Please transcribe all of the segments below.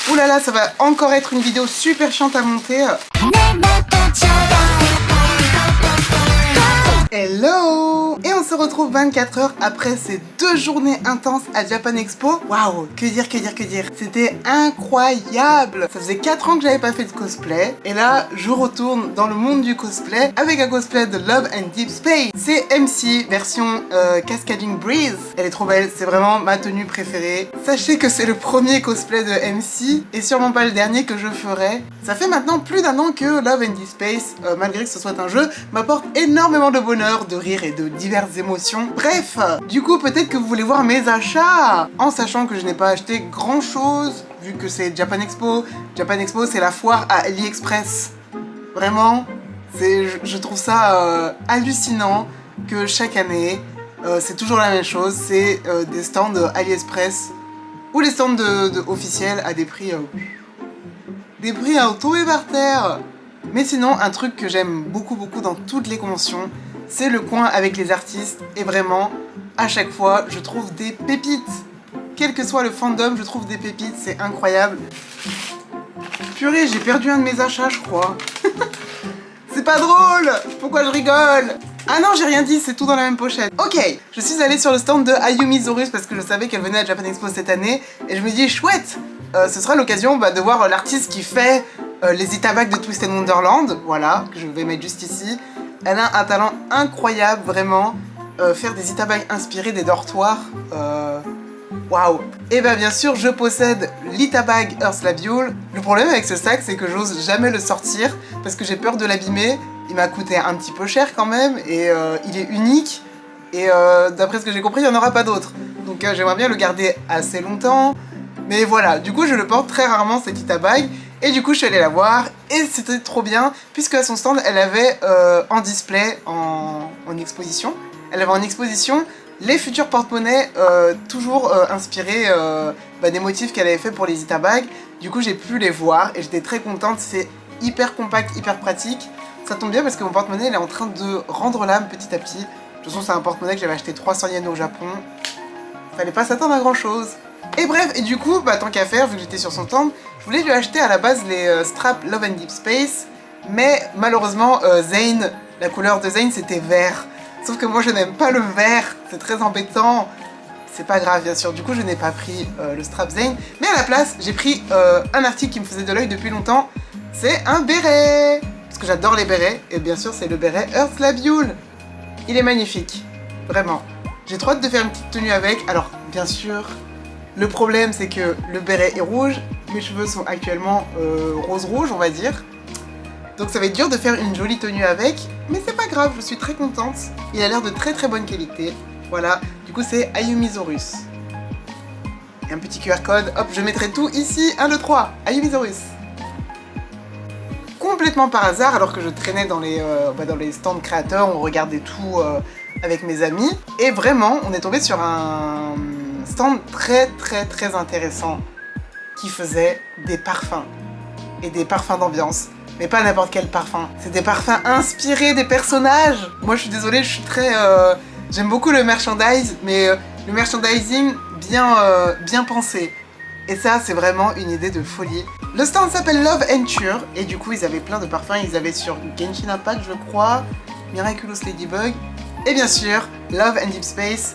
Ouh là là, ça va encore être une vidéo super chiante à monter. Hello! Et on se retrouve 24 heures après ces 2 journées intenses à Japan Expo. Waouh! Que dire, que dire, que dire! C'était incroyable! Ça faisait 4 ans que j'avais pas fait de cosplay. Et là, je retourne dans le monde du cosplay avec un cosplay de Love and Deep Space. C'est MC version Cascading Breeze. Elle est trop belle, c'est vraiment ma tenue préférée. Sachez que c'est le premier cosplay de MC et sûrement pas le dernier que je ferai. Ça fait maintenant plus d'1 an que Love and Deep Space, malgré que ce soit un jeu, m'apporte énormément de bonheur, de rire et de diverses émotions. Bref, du coup peut-être que vous voulez voir mes achats, en sachant que je n'ai pas acheté grand chose, vu que c'est Japan Expo. Japan Expo c'est la foire à AliExpress. Vraiment, je trouve ça hallucinant que chaque année, c'est toujours la même chose, c'est des stands AliExpress ou les stands officiels à des prix à tomber par terre. Mais sinon, un truc que j'aime beaucoup dans toutes les conventions, c'est le coin avec les artistes. Et vraiment, à chaque fois, je trouve des pépites. Quel que soit le fandom, je trouve des pépites, c'est incroyable. Purée, j'ai perdu un de mes achats, je crois. C'est pas drôle! Pourquoi je rigole? Ah non, j'ai rien dit, c'est tout dans la même pochette. Ok, je suis allée sur le stand de Ayumi Zorus parce que je savais qu'elle venait à Japan Expo cette année. Et je me dis, chouette! Ce sera l'occasion de voir l'artiste qui fait les Itabag de Twisted Wonderland. Voilà, que je vais mettre juste ici. Elle a un talent incroyable, vraiment. Faire des Itabag inspirés des dortoirs. Waouh! Et bien sûr, je possède l'Itabag Earth Labule. Le problème avec ce sac, c'est que j'ose jamais le sortir parce que j'ai peur de l'abîmer. Il m'a coûté un petit peu cher quand même et il est unique. Et d'après ce que j'ai compris, il n'y en aura pas d'autres. Donc j'aimerais bien le garder assez longtemps. Mais voilà, du coup je le porte très rarement cette Itabag. Et du coup je suis allée la voir et c'était trop bien puisque à son stand elle avait en display, en exposition. Elle avait en exposition les futurs porte-monnaies toujours inspirés des motifs qu'elle avait fait pour les Itabag. Du coup j'ai pu les voir et j'étais très contente, c'est hyper compact, hyper pratique. Ça tombe bien parce que mon porte-monnaie elle est en train de rendre l'âme petit à petit. De toute façon c'est un porte-monnaie que j'avais acheté 300 yens au Japon. Fallait pas s'attendre à grand chose. Et bref, et du coup, tant qu'à faire, vu que j'étais sur son stand, je voulais lui acheter à la base les straps Love and Deep Space. Mais malheureusement, Zane, la couleur de Zane c'était vert. Sauf que moi je n'aime pas le vert, c'est très embêtant. C'est pas grave bien sûr, du coup je n'ai pas pris le strap Zane. Mais à la place, j'ai pris un article qui me faisait de l'œil depuis longtemps. C'est un béret. Parce que j'adore les bérets, et bien sûr c'est le béret Earth Labule. Il est magnifique, vraiment. J'ai trop hâte de faire une petite tenue avec. Alors bien sûr, le problème c'est que le béret est rouge. Mes cheveux sont actuellement rose-rouge on va dire. Donc ça va être dur de faire une jolie tenue avec, mais c'est pas grave, je suis très contente. Il a l'air de très très bonne qualité. Voilà, du coup c'est Ayumi Zorus. Et un petit QR code, hop, je mettrai tout ici, 1, 2, 3, Ayumi Zorus. Complètement par hasard, alors que je traînais dans les stands créateurs, on regardait tout avec mes amis. Et vraiment, on est tombé sur un stand très intéressant qui faisait des parfums. Et des parfums d'ambiance. Mais pas n'importe quel parfum. C'est des parfums inspirés des personnages. Moi je suis désolée, je suis très... J'aime beaucoup le merchandise, mais le merchandising bien pensé. Et ça, c'est vraiment une idée de folie. Le stand s'appelle Love Venture, et du coup, ils avaient plein de parfums. Ils avaient sur Genshin Impact, je crois, Miraculous Ladybug, et bien sûr, Love and Deep Space.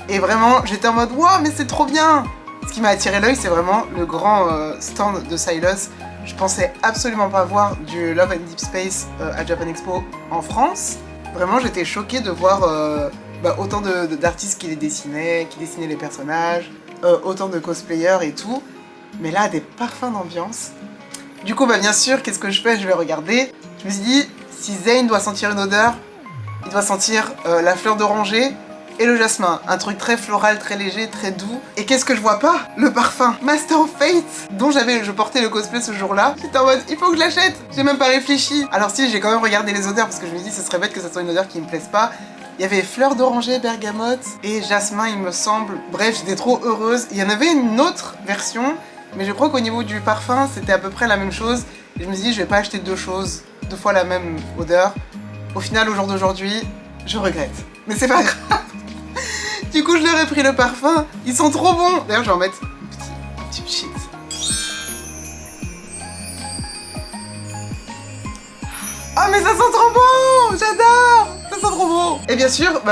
Et vraiment, j'étais en mode, wow, mais c'est trop bien! Ce qui m'a attiré l'œil, c'est vraiment le grand stand de Silos. Je pensais absolument pas voir du Love and Deep Space à Japan Expo en France. Vraiment, j'étais choquée de voir autant d'artistes qui dessinaient les personnages, autant de cosplayers et tout. Mais là, des parfums d'ambiance. Du coup, bien sûr, qu'est-ce que je fais? Je vais regarder. Je me suis dit, si Zane doit sentir une odeur, il doit sentir la fleur d'oranger et le jasmin. Un truc très floral, très léger, très doux. Et qu'est-ce que je vois pas? Le parfum Master of Fate, dont je portais le cosplay ce jour-là. J'étais en mode, il faut que je l'achète. J'ai même pas réfléchi. Alors si, j'ai quand même regardé les odeurs parce que je me dis, ce serait bête que ça soit une odeur qui me plaise pas. Il y avait fleur d'oranger, bergamote et jasmin, il me semble. Bref, j'étais trop heureuse. Il y en avait une autre version, mais je crois qu'au niveau du parfum, c'était à peu près la même chose. Et je me suis dit, je vais pas acheter deux fois la même odeur. Au final, au jour d'aujourd'hui, je regrette. Mais c'est pas grave. Du coup, je leur ai pris le parfum. Ils sont trop bons. D'ailleurs, je vais en mettre un petit shit. Oh mais ça sent trop bon. J'adore. Ça sent trop bon. Et bien sûr,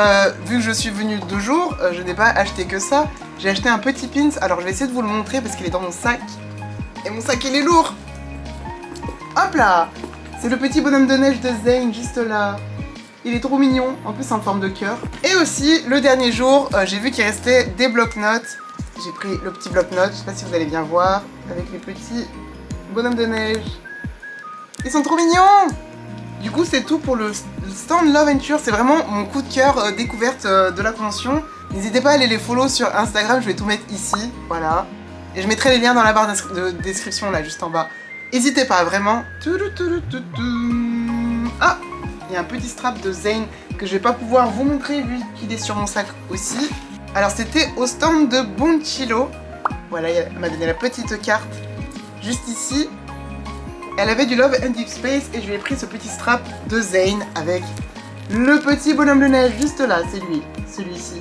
vu que je suis venue 2 jours, je n'ai pas acheté que ça. J'ai acheté un petit pins. Alors je vais essayer de vous le montrer parce qu'il est dans mon sac. Et mon sac il est lourd. Hop là. C'est le petit bonhomme de neige de Zane juste là. Il est trop mignon, en plus en forme de cœur. Et aussi, le dernier jour, j'ai vu qu'il restait des blocs-notes. J'ai pris le petit bloc-notes, je sais pas si vous allez bien voir, avec les petits bonhommes de neige. Ils sont trop mignons. Du coup, c'est tout pour le stand Love Venture. C'est vraiment mon coup de cœur découverte de la convention. N'hésitez pas à aller les follow sur Instagram, je vais tout mettre ici, voilà. Et je mettrai les liens dans la barre de description, là, juste en bas. N'hésitez pas, vraiment. Ah, il y a un petit strap de Zane que je vais pas pouvoir vous montrer vu qu'il est sur mon sac aussi. Alors c'était au stand de Bonchilo. Voilà, elle m'a donné la petite carte juste ici. Elle avait du Love and Deep Space et je lui ai pris ce petit strap de Zane avec le petit bonhomme de neige juste là, c'est lui, celui-ci,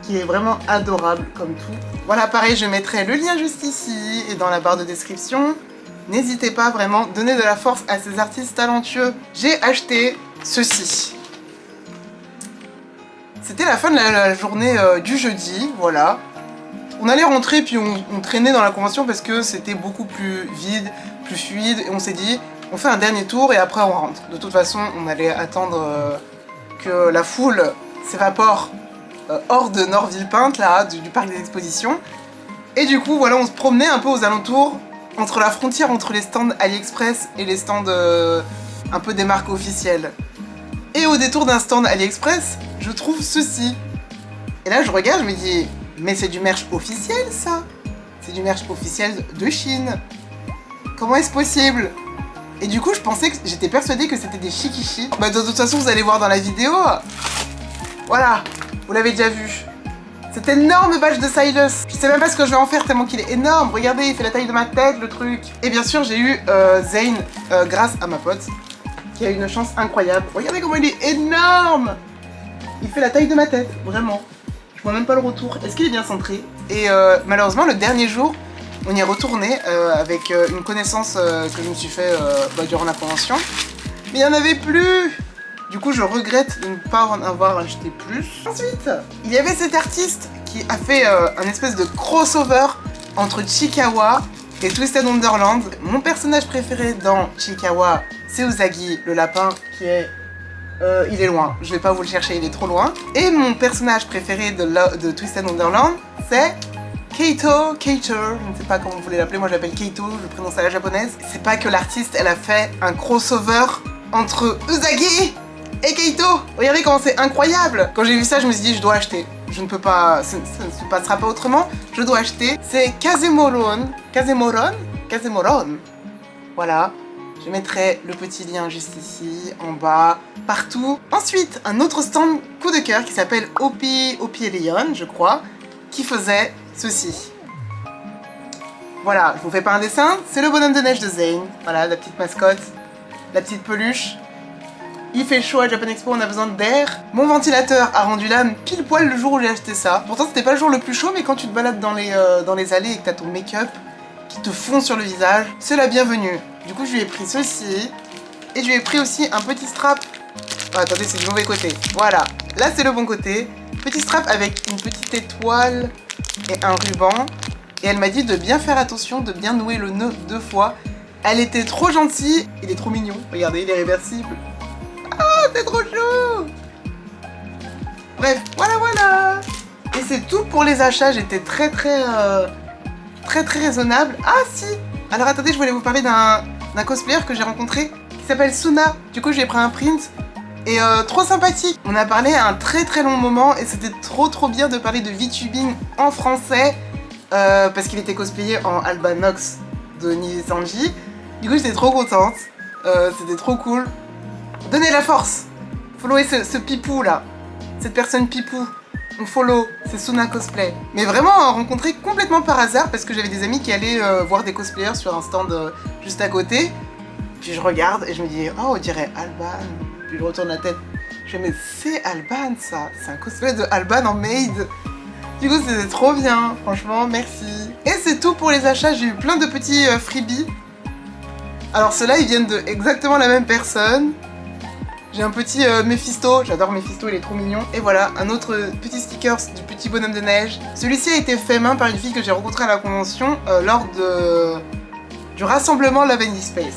qui est vraiment adorable comme tout. Voilà, pareil, je mettrai le lien juste ici et dans la barre de description. N'hésitez pas, vraiment, donnez de la force à ces artistes talentueux. J'ai acheté ceci. C'était la fin de la journée du jeudi, voilà. On allait rentrer puis on traînait dans la convention parce que c'était beaucoup plus vide, plus fluide. Et on s'est dit, on fait un dernier tour et après on rentre. De toute façon, on allait attendre que la foule s'évapore hors de Nord-Villepinte, là, du parc des expositions. Et du coup, voilà, on se promenait un peu aux alentours, entre la frontière entre les stands AliExpress et les stands un peu des marques officielles. Et au détour d'un stand AliExpress, je trouve ceci. Et là, je regarde, je me dis, mais c'est du merch officiel, ça. C'est du merch officiel de Chine. Comment est-ce possible? Et du coup, j'étais persuadée que c'était des shikishis. Bah, de toute façon, vous allez voir dans la vidéo. Voilà, vous l'avez déjà vu. Cette énorme badge de Silas. Je sais même pas ce que je vais en faire tellement qu'il est énorme. Regardez, il fait la taille de ma tête, le truc. Et bien sûr, j'ai eu Zane grâce à ma pote, qui a une chance incroyable. Regardez comment il est énorme. Il fait la taille de ma tête, vraiment. Je vois même pas le retour. Est-ce qu'il est bien centré? Et malheureusement, le dernier jour, on y est retourné avec une connaissance que je me suis fait durant la convention. Mais il n'y en avait plus. Du coup, je regrette de ne pas en avoir acheté plus. Ensuite, il y avait cet artiste qui a fait un espèce de crossover entre Chiikawa et Twisted Wonderland. Mon personnage préféré dans Chiikawa, c'est Usagi, le lapin, qui est... il est loin, je vais pas vous le chercher, il est trop loin. Et mon personnage préféré de Twisted Wonderland, c'est Keito, je ne sais pas comment vous voulez l'appeler, moi je l'appelle Keito, je le prononce à la japonaise. C'est pas que l'artiste, elle a fait un crossover entre Usagi et Keito. Regardez comment c'est incroyable. Quand j'ai vu ça, je me suis dit, je dois acheter. Je ne peux pas, ça ne se passera pas autrement, je dois acheter. C'est Kazemoron. Voilà. Je mettrai le petit lien juste ici, en bas, partout. Ensuite, un autre stand coup de cœur qui s'appelle Opielion, je crois, qui faisait ceci. Voilà, je vous fais pas un dessin, c'est le bonhomme de neige de Zane. Voilà, la petite mascotte, la petite peluche. Il fait chaud à Japan Expo, on a besoin d'air. Mon ventilateur a rendu l'âme pile poil le jour où j'ai acheté ça. Pourtant, c'était pas le jour le plus chaud, mais quand tu te balades dans les allées et que t'as ton make-up qui te fond sur le visage, c'est la bienvenue. Du coup, je lui ai pris ceci. Et je lui ai pris aussi un petit strap. Oh, attendez, c'est du mauvais côté. Voilà. Là, c'est le bon côté. Petit strap avec une petite étoile et un ruban. Et elle m'a dit de bien faire attention, de bien nouer le nœud 2 fois. Elle était trop gentille. Il est trop mignon. Regardez, il est réversible. Ah, c'est trop chaud. Bref, voilà. Et c'est tout pour les achats. J'étais très raisonnable. Ah, si. Alors, attendez, je voulais vous parler d'un cosplayer que j'ai rencontré qui s'appelle Suna. Du coup, je lui ai pris un print et trop sympathique. On a parlé un très long moment et c'était trop bien de parler de VTubing en français parce qu'il était cosplayé en Albanox de Nisanji. Du coup, j'étais trop contente. C'était trop cool. Donnez la force. Followez ce pipou là. Cette personne pipou. On follow, c'est Suna Cosplay. Mais vraiment rencontré complètement par hasard parce que j'avais des amis qui allaient voir des cosplayers sur un stand juste à côté. Puis je regarde et je me dis, oh, on dirait Alban. Puis je retourne la tête. Je me dis, mais c'est Alban ça. C'est un cosplay de Alban en maid. Du coup, c'était trop bien. Franchement, merci. Et c'est tout pour les achats. J'ai eu plein de petits freebies. Alors ceux-là, ils viennent de exactement la même personne. J'ai un petit Mephisto, j'adore Mephisto, il est trop mignon. Et voilà, un autre petit sticker du petit bonhomme de neige. Celui-ci a été fait main par une fille que j'ai rencontrée à la convention lors du rassemblement Love and Space.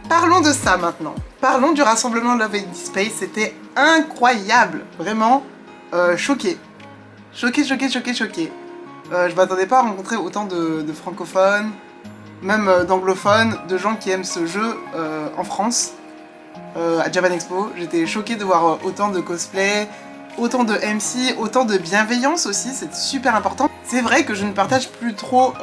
Parlons de ça maintenant. Parlons du rassemblement Love and Space, c'était incroyable. Vraiment, choqué. Choqué. Je m'attendais pas à rencontrer autant de francophones, même d'anglophones, de gens qui aiment ce jeu en France. À Japan Expo, j'étais choquée de voir autant de cosplay, autant de MC, autant de bienveillance aussi, c'est super important. C'est vrai que je ne partage plus trop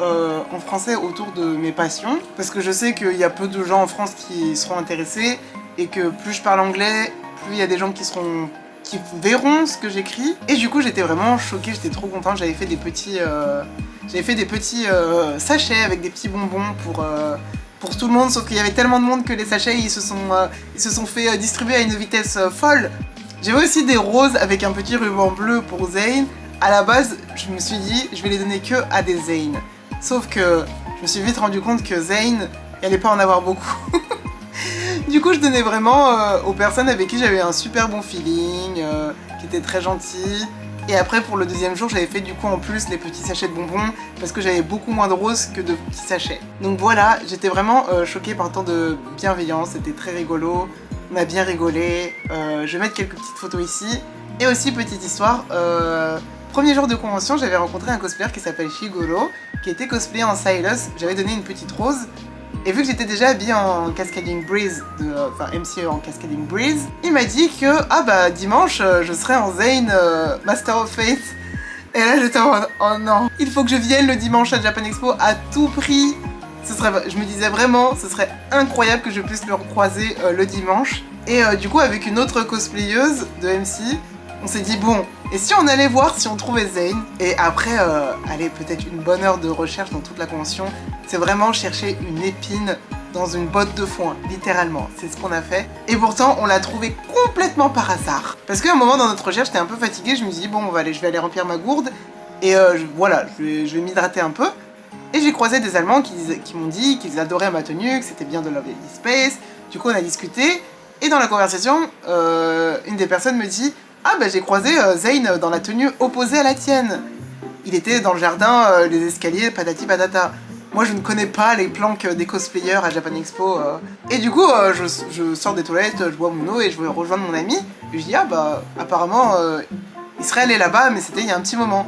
en français autour de mes passions, parce que je sais qu'il y a peu de gens en France qui seront intéressés, et que plus je parle anglais, plus il y a des gens qui verront ce que j'écris. Et du coup j'étais vraiment choquée, j'étais trop contente, j'avais fait des petits sachets avec des petits bonbons pour tout le monde, sauf qu'il y avait tellement de monde que les sachets ils se sont fait distribuer à une vitesse folle. J'avais aussi des roses avec un petit ruban bleu pour Zayn. À la base, je me suis dit, je vais les donner que à des Zayn. Sauf que je me suis vite rendu compte que Zayn, il allait pas en avoir beaucoup. Du coup, je donnais vraiment aux personnes avec qui j'avais un super bon feeling, qui étaient très gentils. Et après, pour le deuxième jour, j'avais fait du coup en plus les petits sachets de bonbons parce que j'avais beaucoup moins de roses que de petits sachets. Donc voilà, j'étais vraiment choquée par tant de bienveillance, c'était très rigolo, on a bien rigolé. Je vais mettre quelques petites photos ici. Et aussi, petite histoire, premier jour de convention, j'avais rencontré un cosplayer qui s'appelle Shigoro, qui était cosplayé en Silas. J'avais donné une petite rose. Et vu que j'étais déjà habillée en Cascading Breeze, enfin MC en Cascading Breeze, il m'a dit que ah bah dimanche je serai en Zayn Master of Fate. Et là j'étais en mode oh non, il faut que je vienne le dimanche à Japan Expo à tout prix. Je me disais vraiment, ce serait incroyable que je puisse le recroiser le dimanche. Et du coup avec une autre cosplayeuse de MC, on s'est dit bon, et si on allait voir si on trouvait Zayn. Et après, allez, peut-être une bonne heure de recherche dans toute la convention, c'est vraiment chercher une épine dans une botte de foin, littéralement. C'est ce qu'on a fait. Et pourtant, on l'a trouvé complètement par hasard. Parce qu'à un moment dans notre recherche, j'étais un peu fatiguée, je me suis dit, bon, je vais aller remplir ma gourde. Et voilà, je vais m'hydrater un peu. Et j'ai croisé des Allemands qui m'ont dit qu'ils adoraient ma tenue, que c'était bien de Love and Space. Du coup, on a discuté. Et dans la conversation, une des personnes me dit, ah bah j'ai croisé Zayn dans la tenue opposée à la tienne. Il était dans le jardin, les escaliers, patati patata. Moi je ne connais pas les planques des cosplayers à Japan Expo. Et du coup je sors des toilettes, je bois mon eau et je veux rejoindre mon ami. Et je dis ah bah apparemment il serait allé là-bas mais c'était il y a un petit moment.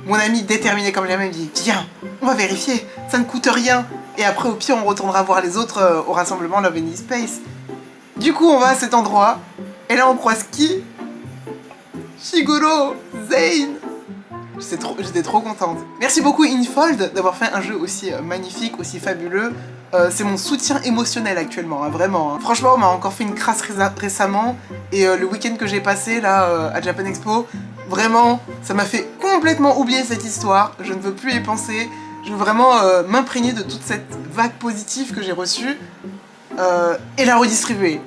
Mon ami déterminé comme jamais me dit viens, on va vérifier, ça ne coûte rien. Et après au pire on retournera voir les autres au rassemblement Love and Space. Du coup on va à cet endroit et là on croise qui? Shigoro, Zayn. J'étais trop contente. Merci beaucoup Infold d'avoir fait un jeu aussi magnifique, aussi fabuleux. C'est mon soutien émotionnel actuellement, hein, vraiment. Hein. Franchement, on m'a encore fait une crasse récemment. Et le week-end que j'ai passé là à Japan Expo, vraiment, ça m'a fait complètement oublier cette histoire. Je ne veux plus y penser. Je veux vraiment m'imprégner de toute cette vague positive que j'ai reçue et la redistribuer.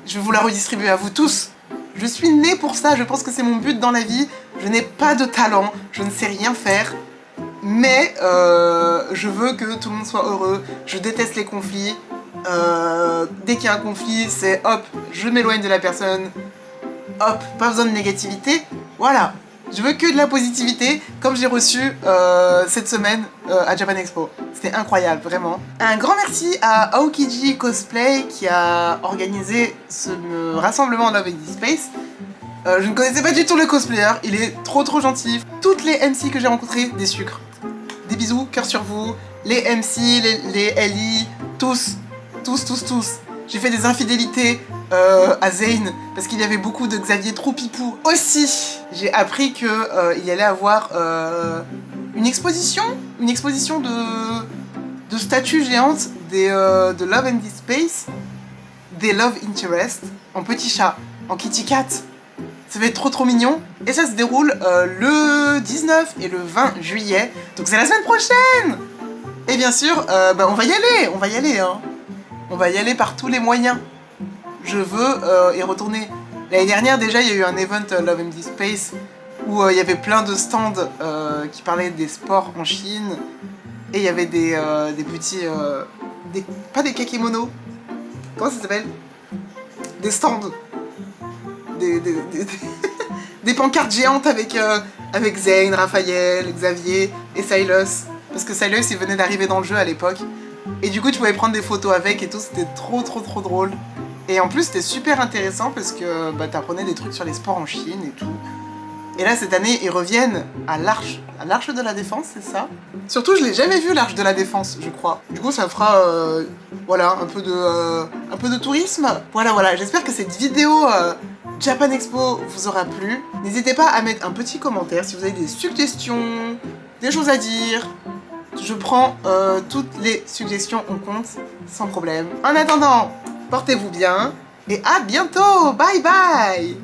Je vais vous la redistribuer à vous tous. Je suis née pour ça, je pense que c'est mon but dans la vie. Je n'ai pas de talent, je ne sais rien faire. Mais je veux que tout le monde soit heureux. Je déteste les conflits. Dès qu'il y a un conflit, c'est hop, je m'éloigne de la personne. Hop, pas besoin de négativité. Voilà, je veux que de la positivité, comme j'ai reçu cette semaine à Japan Expo. C'était incroyable, vraiment. Un grand merci à Aokiji Cosplay qui a organisé ce rassemblement Love and Space. Je ne connaissais pas du tout le cosplayer, il est trop gentil. Toutes les MC que j'ai rencontrées, des sucres. Des bisous, cœur sur vous. Les MC, les LI, tous. J'ai fait des infidélités à Zayn parce qu'il y avait beaucoup de Xavier trop pipou. Aussi, j'ai appris qu'il y allait avoir une exposition de statues géantes de Love and Space, des Love Interest en petit chat, en kitty cat. Ça va être trop mignon. Et ça se déroule le 19 et le 20 juillet. Donc c'est la semaine prochaine. Et bien sûr, on va y aller. Hein. On va y aller par tous les moyens. Je veux y retourner. L'année dernière, déjà, il y a eu un event Love and Space où il y avait plein de stands qui parlaient des sports en Chine. Et il y avait des petits... pas des kakémonos. Comment ça s'appelle? Des stands des pancartes géantes avec Zane, Raphaël, Xavier et Silas. Parce que Silas, il venait d'arriver dans le jeu à l'époque. Et du coup, tu pouvais prendre des photos avec et tout, c'était trop drôle. Et en plus, c'était super intéressant parce que bah, t'apprenais des trucs sur les sports en Chine et tout. Et là, cette année, ils reviennent à l'Arche de la Défense, c'est ça? Surtout, je l'ai jamais vu, l'Arche de la Défense, je crois. Du coup, ça fera, voilà, un peu de tourisme. Voilà, j'espère que cette vidéo Japan Expo vous aura plu. N'hésitez pas à mettre un petit commentaire si vous avez des suggestions, des choses à dire. Je prends toutes les suggestions en compte, sans problème. En attendant, portez-vous bien, et à bientôt. Bye bye.